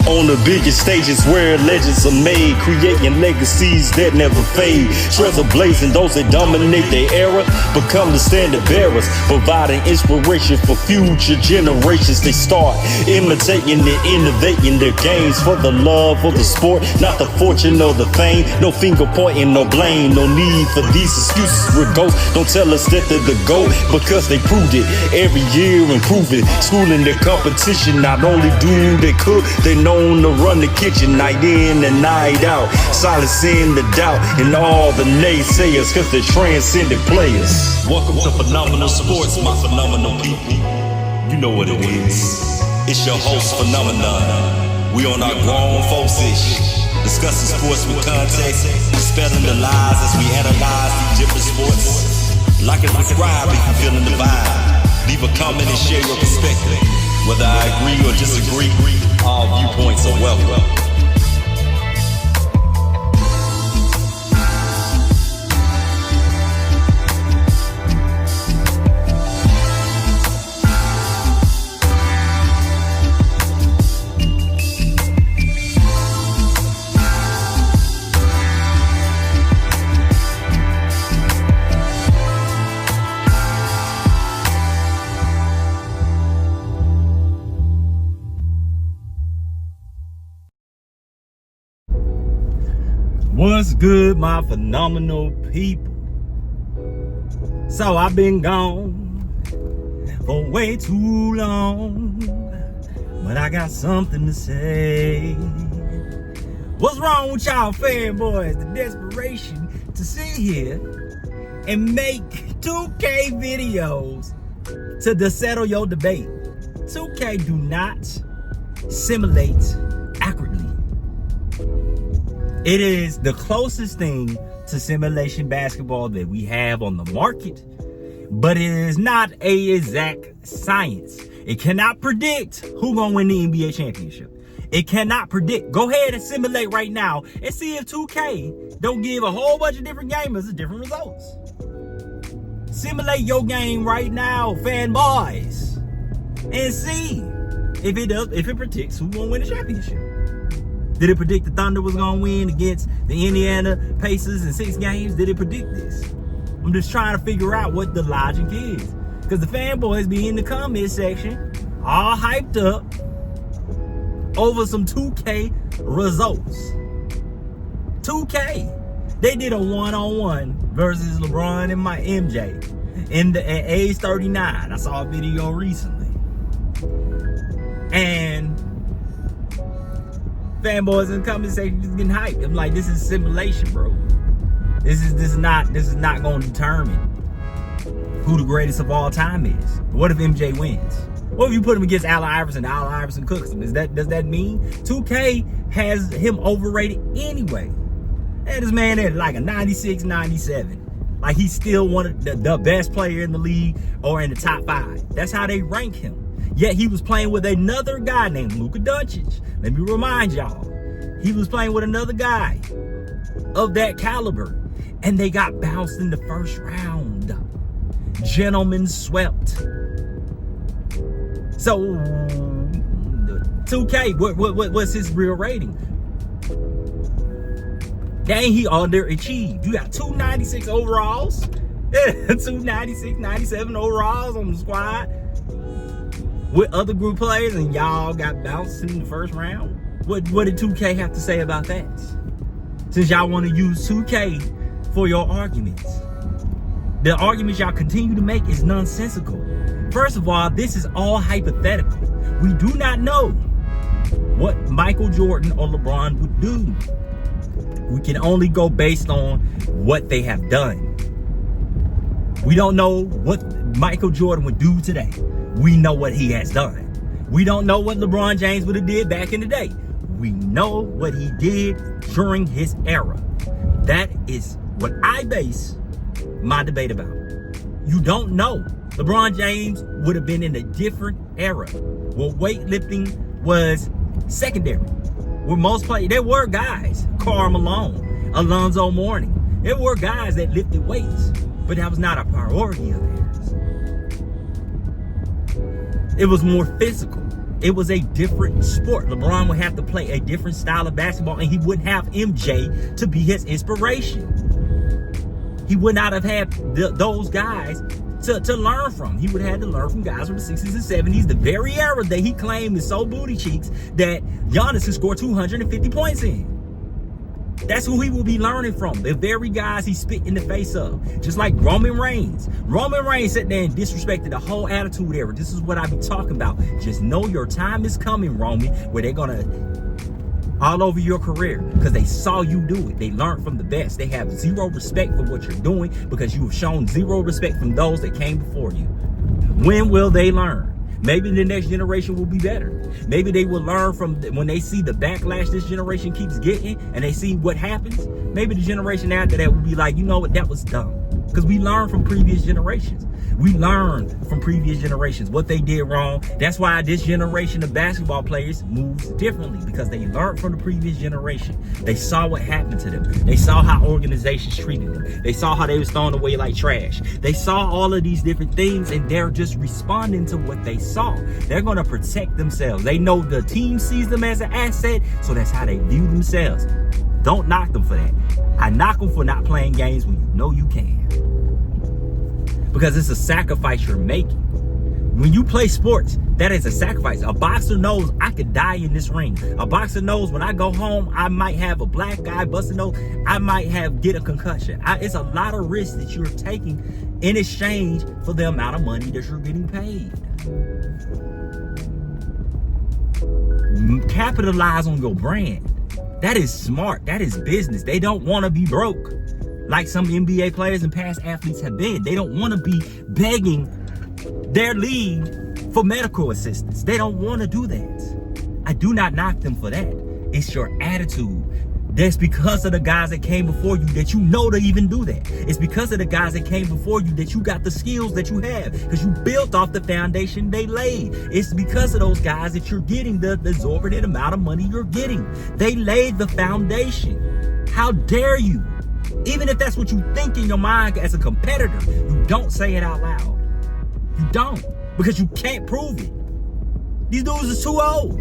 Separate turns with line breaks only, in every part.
On the biggest stages where legends are made, creating legacies that never fade. Trails are blazing, those that dominate their era become the standard bearers, providing inspiration for future generations. They start imitating and innovating their games for the love of the sport, not the fortune or the fame. No finger pointing, no blame, no need for these excuses. We're ghosts. Don't tell us that they're the GOAT, because they proved it every year, improving. Schooling their competition, not only do they cook, they known to run the kitchen night in and night out, silencing the doubt and all the naysayers, cause they're transcendent players. Welcome to Phenomenal Sports, my phenomenal people. You know what it is. It's your host, Phenomenon. We on our grown folks-ish, discussing sports with context, dispelling the lies as we analyze these different sports. Like and subscribe if you're feeling the vibe. Leave a comment and share your perspective. Whether I agree or disagree, all viewpoints are welcome. What's good, my phenomenal people? So I've been gone for way too long, but I got something to say. What's wrong with y'all fanboys? The desperation to sit here and make 2K videos to settle your debate. 2K do not simulate accurately. It is the closest thing to simulation basketball that we have on the market, but it is not a exact science. It cannot predict who's gonna win the NBA championship. It cannot predict. Go ahead and simulate right now and see if 2K don't give a whole bunch of different gamers different results. Simulate your game right now, fanboys, and see if it predicts who's gonna win the championship. Did it predict the Thunder was gonna win against the Indiana Pacers in 6 games? Did it predict this? I'm just trying to figure out what the logic is, because the fanboys be in the comment section all hyped up over some 2K results. 2K, they did a one-on-one versus LeBron and my MJ at age 39. I saw a video recently, and fanboys in the comment section just getting hyped. I'm like, this is simulation, bro. This is not going to determine who the greatest of all time is. What if MJ wins? What if you put him against Allen Iverson cooks him? Does that mean 2K has him overrated anyway? And this man at like a 96, 97. Like he's still one of the best player in the league or in the top 5. That's how they rank him. Yet he was playing with another guy named Luka Doncic. Let me remind y'all, he was playing with another guy of that caliber, and they got bounced in the first round. Gentlemen swept. So 2K, what's his real rating? Dang, he underachieved. You got 296 overalls, 296, 97 overalls on the squad with other group players, and y'all got bounced in the first round. What did 2K have to say about that? Since y'all want to use 2K for your arguments, the arguments y'all continue to make is nonsensical. First of all, this is all hypothetical. We do not know what Michael Jordan or LeBron would do. We can only go based on what they have done. We don't know what Michael Jordan would do today. We know what he has done. We don't know what LeBron James would have did back in the day. We know what he did during his era. That is what I base my debate about. You don't know. LeBron James would have been in a different era where weightlifting was secondary. Where most players, there were guys, Karl Malone, Alonzo Mourning. There were guys that lifted weights, but that was not a priority of theirs. It was more physical. It was a different sport. LeBron would have to play a different style of basketball, and he wouldn't have MJ to be his inspiration. He would not have had those guys to learn from. He would have had to learn from guys from the 60s and 70s, the very era that he claimed is so booty cheeks that Giannis could score 250 points in. That's who he will be learning from. The very guys he spit in the face of. Just like Roman Reigns. Roman Reigns sat there and disrespected the whole Attitude Era. This is what I be talking about. Just know your time is coming, Roman, where they're going to all over your career because they saw you do it. They learned from the best. They have zero respect for what you're doing because you have shown zero respect from those that came before you. When will they learn? Maybe the next generation will be better. Maybe they will learn from when they see the backlash this generation keeps getting and they see what happens. Maybe the generation after that will be like, you know what, that was dumb. Because we learned from previous generations. We learned from previous generations what they did wrong. That's why this generation of basketball players moves differently, because they learned from the previous generation. They saw what happened to them. They saw how organizations treated them. They saw how they was thrown away like trash. They saw all of these different things, and they're just responding to what they saw. They're going to protect themselves. They know the team sees them as an asset, so that's how they view themselves. Don't knock them for that. I knock them for not playing games when you know you can. Because it's a sacrifice you're making. When you play sports, that is a sacrifice. A boxer knows I could die in this ring. A boxer knows when I go home, I might have a black guy busting nose. I might get a concussion. It's a lot of risks that you're taking in exchange for the amount of money that you're getting paid. Capitalize on your brand. That is smart. That is business. They don't want to be broke like some NBA players and past athletes have been. They don't want to be begging their league for medical assistance. They don't want to do that. I do not knock them for that. It's your attitude. That's because of the guys that came before you that you know to even do that. It's because of the guys that came before you that you got the skills that you have, because you built off the foundation they laid. It's because of those guys that you're getting the exorbitant amount of money you're getting. They laid the foundation. How dare you? Even if that's what you think in your mind as a competitor, you don't say it out loud. You don't, because you can't prove it. These dudes are too old.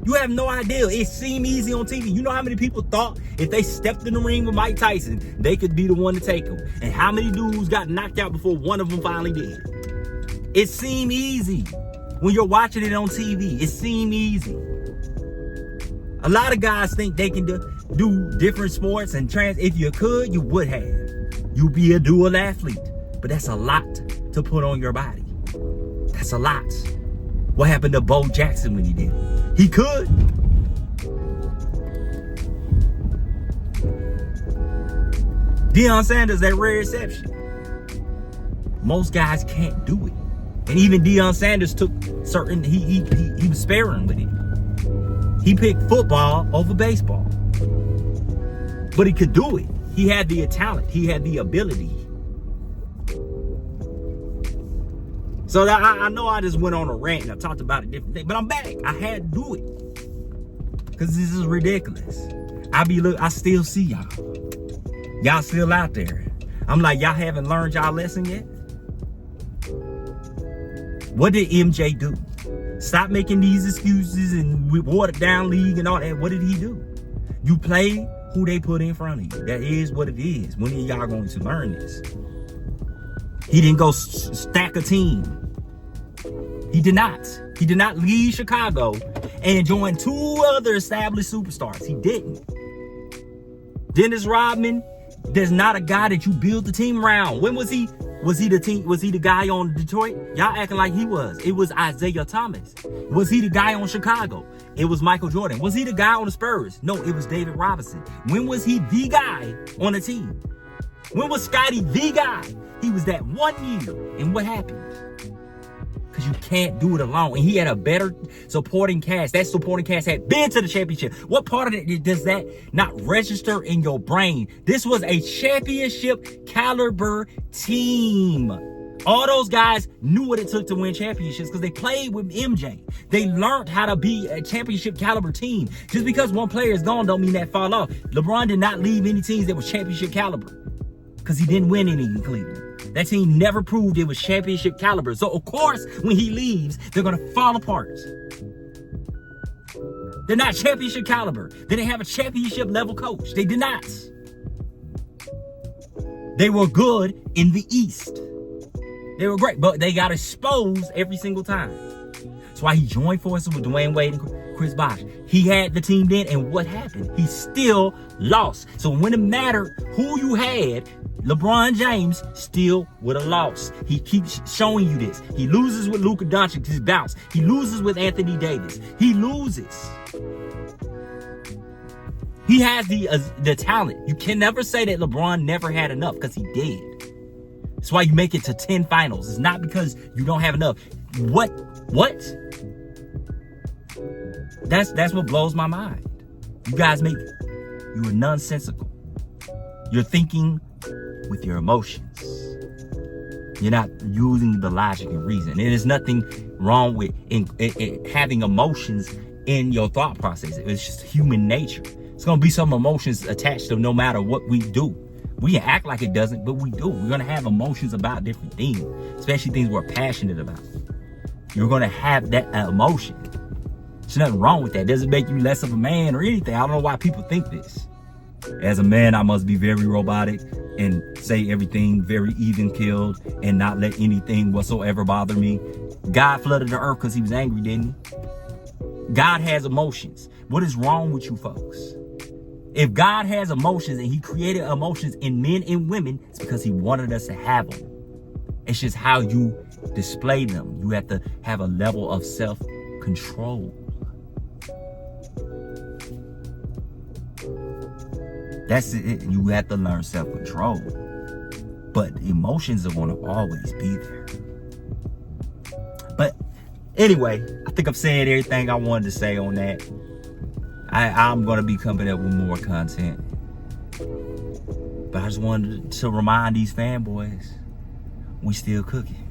You have no idea. It seemed easy on TV. You know how many people thought if they stepped in the ring with Mike Tyson, they could be the one to take him? And how many dudes got knocked out before one of them finally did? It seemed easy. When you're watching it on TV, it seemed easy. A lot of guys think they can do different sports and if you could, you would have. You'd be a dual athlete. But that's a lot to put on your body. That's a lot. What happened to Bo Jackson when he did it? He could. Deion Sanders, that rare exception. Most guys can't do it. And even Deion Sanders took certain, he was sparing with it. He picked football over baseball. But he could do it. He had the talent. He had the ability. So I know I just went on a rant and I talked about a different thing, but I'm back. I had to do it. Because this is ridiculous. I still see y'all. Y'all still out there. I'm like, y'all haven't learned y'all lesson yet? What did MJ do? Stop making these excuses and watered down league and all that. What did he do? You play who they put in front of you. That is what it is. When are y'all going to learn this? He didn't go stack a team. He did not. He did not leave Chicago and join two other established superstars. He didn't. Dennis Rodman, there's not a guy that you build the team around. When was he? Was he the team? Was he the guy on Detroit? Y'all acting like he was. It was Isaiah Thomas. Was he the guy on Chicago? It was Michael Jordan. Was he the guy on the Spurs? No, it was David Robinson. When was he the guy on the team? When was Scotty the guy? He was that 1 year. And what happened? Because you can't do it alone. And he had a better supporting cast. That supporting cast had been to the championship. What part of it does that not register in your brain? This was a championship caliber team. All those guys knew what it took to win championships because they played with MJ. They learned how to be a championship caliber team. Just because one player is gone don't mean that fall off. LeBron did not leave any teams that was championship caliber because he didn't win any in Cleveland. That team never proved it was championship caliber. So, of course, when he leaves, they're going to fall apart. They're not championship caliber. They didn't have a championship level coach. They did not. They were good in the East. They were great, but they got exposed every single time. That's why he joined forces with Dwayne Wade and Chris Bosh. He had the team then, and what happened? He still lost. So when it mattered who you had, LeBron James still would have lost. He keeps showing you this. He loses with Luka Doncic, his bounce. He loses with Anthony Davis. He loses. He has the talent. You can never say that LeBron never had enough, because he did. That's why you make it to 10 finals. It's not because you don't have enough. What? That's what blows my mind. You guys you are nonsensical. You're thinking with your emotions. You're not using the logic and reason. There's nothing wrong with in having emotions in your thought process. It's just human nature. It's going to be some emotions attached to no matter what we do. We can act like it doesn't, but we do. We're going to have emotions about different things, especially things we're passionate about. You're going to have that emotion. There's nothing wrong with that. It doesn't make you less of a man or anything. I don't know why people think this. As a man, I must be very robotic and say everything very even keeled and not let anything whatsoever bother me. God flooded the earth because he was angry, didn't he? God has emotions. What is wrong with you folks? If God has emotions and he created emotions in men and women, it's because he wanted us to have them. It's just how you display them. You have to have a level of self-control. That's it. You have to learn self-control. But emotions are going to always be there. But anyway, I think I've said everything I wanted to say on that. I'm going to be coming up with more content. But I just wanted to remind these fanboys, we still cooking.